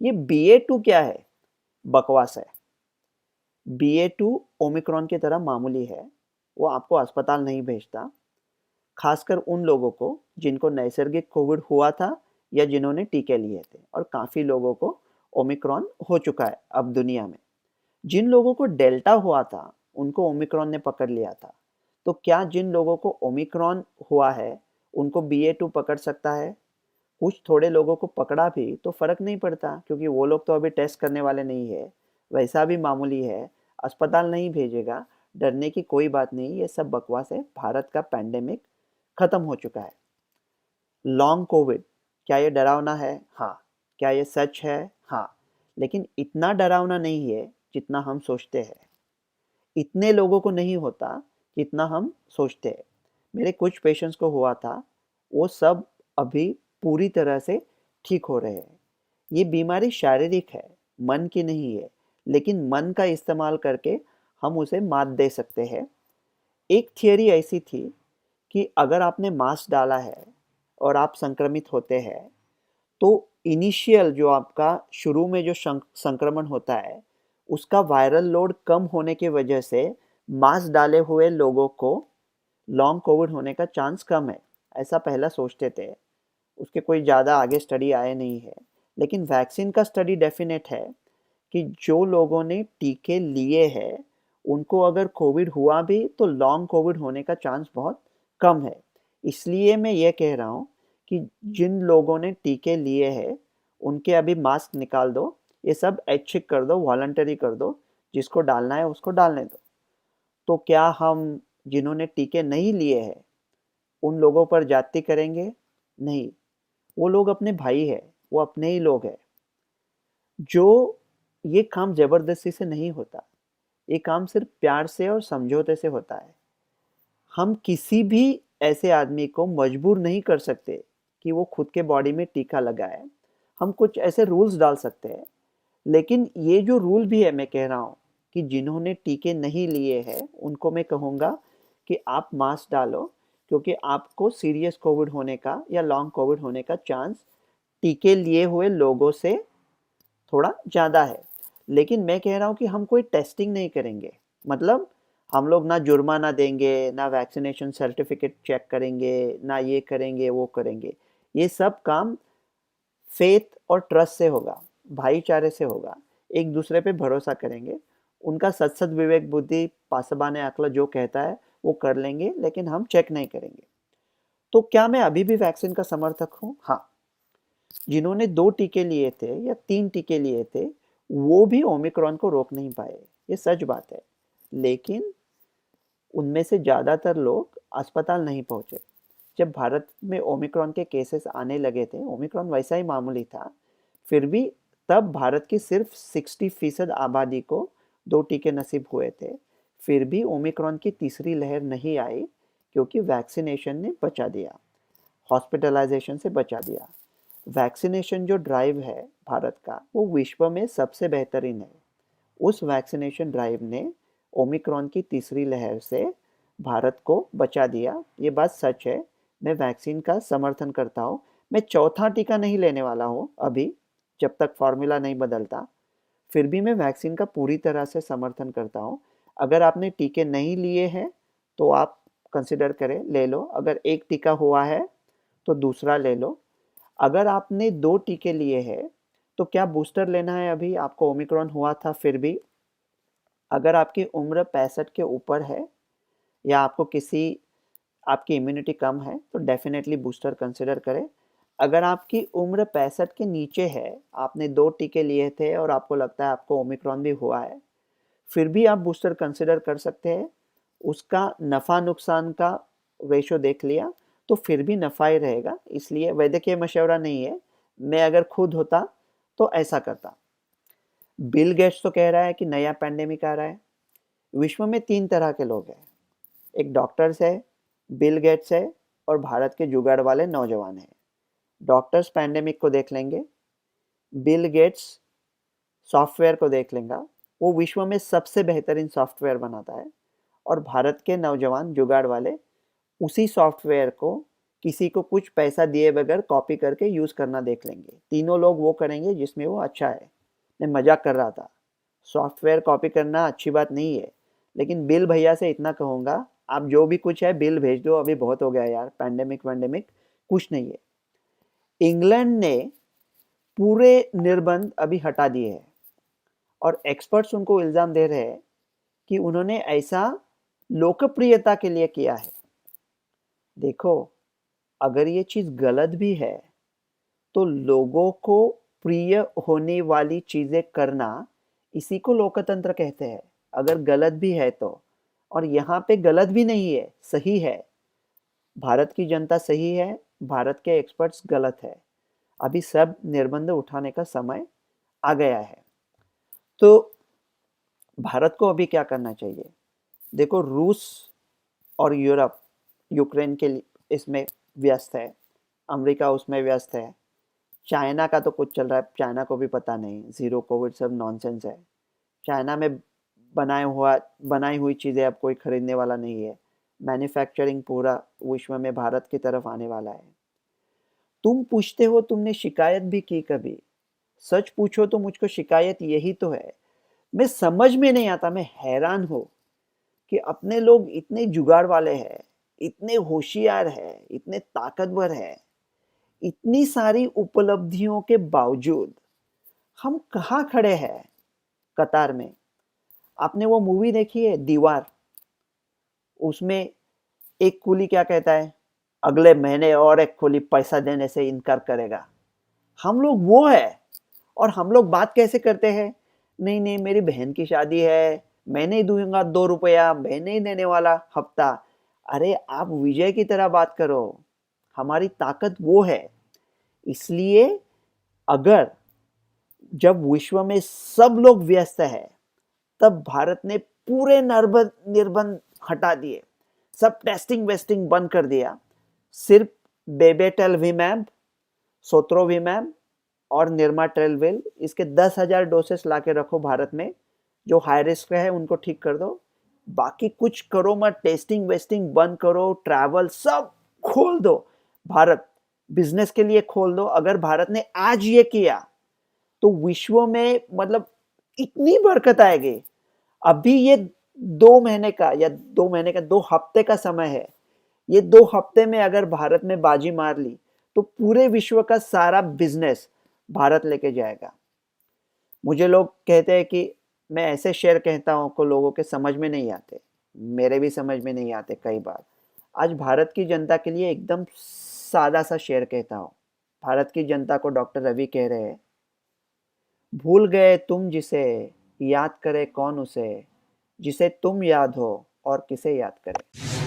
ये BA.2 क्या है? बकवास है। BA.2 ओमिक्रॉन की तरह मामूली है, वो आपको अस्पताल नहीं भेजता, खासकर उन लोगों को जिनको नैसर्गिक कोविड हुआ था या जिन्होंने टीके लिए थे, और काफ़ी लोगों को ओमिक्रॉन हो चुका है अब दुनिया में। जिन लोगों को डेल्टा हुआ था, उनको ओमिक्रॉन ने पकड़ लिया था। तो क्या जिन लोगों को ओमिक्रॉन हुआ है, उनको BA.2 पकड़ सकता है? कुछ थोड़े लोगों को पकड़ा भी तो फर्क नहीं पड़ता, क्योंकि वो लोग तो अभी टेस्ट करने वाले नहीं है, वैसा भी मामूली है, अस्पताल नहीं भेजेगा, डरने की कोई बात नहीं, ये सब बकवास है। भारत का पैंडेमिक खत्म हो चुका है। लॉन्ग कोविड, क्या ये डरावना है? हाँ। क्या ये सच है? हाँ। लेकिन इतना डरावना नहीं है जितना हम सोचते हैं। इतने लोगों को नहीं होता जितना हम सोचते हैं। मेरे कुछ पेशेंट्स को हुआ था, वो सब अभी पूरी तरह से ठीक हो रहे हैं। ये बीमारी शारीरिक है, मन की नहीं है, लेकिन मन का इस्तेमाल करके हम उसे मात दे सकते हैं। एक थियरी ऐसी थी कि अगर आपने मास्क डाला है और आप संक्रमित होते हैं, तो इनिशियल जो आपका शुरू में जो संक्रमण होता है, उसका वायरल लोड कम होने की वजह से मास्क डाले हुए लोगों को लॉन्ग कोविड होने का चांस कम है। ऐसा पहला सोचते थे, उसके कोई ज़्यादा आगे स्टडी आए नहीं है। लेकिन वैक्सीन का स्टडी डेफिनेट है कि जो लोगों ने टीके लिए हैं, उनको अगर कोविड हुआ भी तो लॉन्ग कोविड होने का चांस बहुत कम है। इसलिए मैं ये कह रहा हूँ कि जिन लोगों ने टीके लिए हैं, उनके अभी मास्क निकाल दो, ये सब ऐच्छिक कर दो, वॉलंटरी कर दो, जिसको डालना है उसको डालने दो। तो क्या हम जिन्होंने टीके नहीं लिए हैं, उन लोगों पर जाति करेंगे? नहीं, वो लोग अपने भाई हैं, वो अपने ही लोग हैं। जो ये काम ज़बरदस्ती से नहीं होता, ये काम सिर्फ प्यार से और समझौते से होता है। हम किसी भी ऐसे आदमी को मजबूर नहीं कर सकते कि वो खुद के बॉडी में टीका लगाए। हम कुछ ऐसे रूल्स डाल सकते हैं, लेकिन ये जो रूल भी है, मैं कह रहा हूँ कि जिन्होंने टीके नहीं लिए हैं, उनको मैं कहूँगा कि आप मास्क डालो, क्योंकि आपको सीरियस कोविड होने का या लॉन्ग कोविड होने का चांस टीके लिए हुए लोगों से थोड़ा ज़्यादा है। लेकिन मैं कह रहा हूँ कि हम कोई टेस्टिंग नहीं करेंगे। मतलब हम लोग ना जुर्माना देंगे, ना वैक्सीनेशन सर्टिफिकेट चेक करेंगे, ना ये करेंगे, वो करेंगे। ये सब काम फेथ और ट्रस्ट से होगा, भाईचारे से होगा, एक दूसरे पे भरोसा करेंगे। उनका सत विवेक बुद्धि पासबान अक्ल जो कहता है वो कर लेंगे, लेकिन हम चेक नहीं करेंगे। तो क्या मैं अभी भी वैक्सीन का समर्थक हूँ? हाँ। जिन्होंने 2 टीके लिए थे या 3 टीके लिए थे, वो भी ओमिक्रॉन को रोक नहीं पाए, ये सच बात है। लेकिन उनमें से ज़्यादातर लोग अस्पताल नहीं पहुँचे। जब भारत में ओमिक्रॉन के केसेस आने लगे थे, ओमिक्रॉन वैसा ही मामूली था, फिर भी तब भारत की सिर्फ 60% आबादी को 2 टीके नसीब हुए थे। फिर भी ओमिक्रॉन की तीसरी लहर नहीं आई, क्योंकि वैक्सीनेशन ने बचा दिया, हॉस्पिटलाइजेशन से बचा दिया। वैक्सीनेशन जो ड्राइव है भारत का, वो विश्व में सबसे बेहतरीन है। उस वैक्सीनेशन ड्राइव ने ओमिक्रॉन की तीसरी लहर से भारत को बचा दिया, ये बात सच है। मैं वैक्सीन का समर्थन करता हूँ। मैं चौथा टीका नहीं लेने वाला हूँ अभी, जब तक फॉर्मूला नहीं बदलता। फिर भी मैं वैक्सीन का पूरी तरह से समर्थन करता हूँ। अगर आपने टीके नहीं लिए हैं, तो आप कंसिडर करें, ले लो। अगर एक टीका हुआ है तो दूसरा ले लो। अगर आपने 2 टीके लिए हैं, तो क्या बूस्टर लेना है? अभी आपको ओमिक्रॉन हुआ था फिर भी? अगर आपकी उम्र 65 के ऊपर है या आपकी इम्यूनिटी कम है, तो डेफिनेटली बूस्टर कंसिडर करें। अगर आपकी उम्र 65 के नीचे है, आपने 2 टीके लिए थे और आपको लगता है आपको ओमिक्रॉन भी हुआ है, फिर भी आप बूस्टर कंसिडर कर सकते हैं। उसका नफ़ा नुकसान का रेशो देख लिया तो फिर भी नफ़ा ही रहेगा, इसलिए वैद्यकीय मशवरा नहीं है। मैं अगर खुद होता तो ऐसा करता। बिल गेट्स तो कह रहा है कि नया पैंडेमिक आ रहा है। विश्व में 3 तरह के लोग हैं, एक डॉक्टर्स है, बिल गेट्स है, और भारत के जुगाड़ वाले नौजवान हैं। डॉक्टर्स पैंडेमिक को देख लेंगे, बिल गेट्स सॉफ्टवेयर को देख लेगा, वो विश्व में सबसे बेहतरीन सॉफ्टवेयर बनाता है, और भारत के नौजवान जुगाड़ वाले उसी सॉफ्टवेयर को किसी को कुछ पैसा दिए बगैर कॉपी करके यूज़ करना देख लेंगे। तीनों लोग वो करेंगे जिसमें वो अच्छा है। मैं मजाक कर रहा था। सॉफ्टवेयर कॉपी करना अच्छी बात नहीं है, लेकिन बिल भैया से इतना कहूँगा, आप जो भी कुछ है बिल भेज दो, अभी बहुत हो गया यार, पैंडेमिक वैंडेमिक कुछ नहीं है। इंग्लैंड ने पूरे निर्बंध अभी हटा दिए हैं और एक्सपर्ट्स उनको इल्ज़ाम दे रहे हैं कि उन्होंने ऐसा लोकप्रियता के लिए किया है। देखो, अगर ये चीज़ गलत भी है, तो लोगों को प्रिय होने वाली चीज़ें करना, इसी को लोकतंत्र कहते हैं। अगर गलत भी है तो, और यहाँ पे गलत भी नहीं है, सही है। भारत की जनता सही है, भारत के एक्सपर्ट्स गलत है। अभी सब निर्बंध उठाने का समय आ गया है। तो भारत को अभी क्या करना चाहिए? देखो, रूस और यूरोप यूक्रेन के लिए इसमें व्यस्त है, अमेरिका उसमें व्यस्त है, चाइना का तो कुछ चल रहा है, चाइना को भी पता नहीं, ज़ीरो कोविड सब नॉनसेंस है। चाइना में बनाई हुई चीज़ें अब कोई खरीदने वाला नहीं है। मैन्युफैक्चरिंग पूरा विश्व में भारत की तरफ आने वाला है। तुम पूछते हो तुमने शिकायत भी की कभी? सच पूछो तो मुझको शिकायत यही तो है। मैं समझ में नहीं आता, मैं हैरान हूँ कि अपने लोग इतने जुगाड़ वाले हैं, इतने होशियार हैं, इतने ताकतवर हैं, इतनी सारी उपलब्धियों के बावजूद हम कहाँ खड़े हैं कतार में। आपने वो मूवी देखी है दीवार? उसमें एक कुली क्या कहता है, अगले महीने और एक कुली पैसा देने से इनकार करेगा। हम लोग वो है, और हम लोग बात कैसे करते हैं, नहीं नहीं मेरी बहन की शादी है, मैं नहीं दूंगा 2 रुपया, मैं नहीं देने वाला हफ्ता। अरे आप विजय की तरह बात करो, हमारी ताकत वो है। इसलिए अगर जब विश्व में सब लोग व्यस्त है, तब भारत ने पूरे निर्बंध हटा दिए, सब टेस्टिंग वेस्टिंग बंद कर दिया। सिर्फ बेबेटेलविमैब, सोत्रोविमैब और निर्माट्रेलविल, इसके 10,000 डोसेस ला के रखो भारत में। जो हाई रिस्क है उनको ठीक कर दो, बाकी कुछ करो मत, टेस्टिंग वेस्टिंग बंद करो, ट्रैवल सब खोल दो। भारत बिजनेस के लिए खोल दो। अगर भारत ने आज ये किया तो विश्व में मतलब इतनी बरकत आएगी। अभी ये 2 महीने का या 2 महीने का 2 हफ्ते का समय है। ये 2 हफ्ते में अगर भारत में बाजी मार ली तो पूरे विश्व का सारा बिजनेस भारत लेके जाएगा। मुझे लोग कहते हैं कि मैं ऐसे शेर कहता हूँ को लोगों के समझ में नहीं आते, मेरे भी समझ में नहीं आते कई बार। आज भारत की जनता के लिए एकदम सादा सा शेर कहता हूँ। भारत की जनता को डॉक्टर रवि कह रहे हैं, भूल गए तुम जिसे, याद करे कौन उसे, जिसे तुम याद हो और किसे याद करे।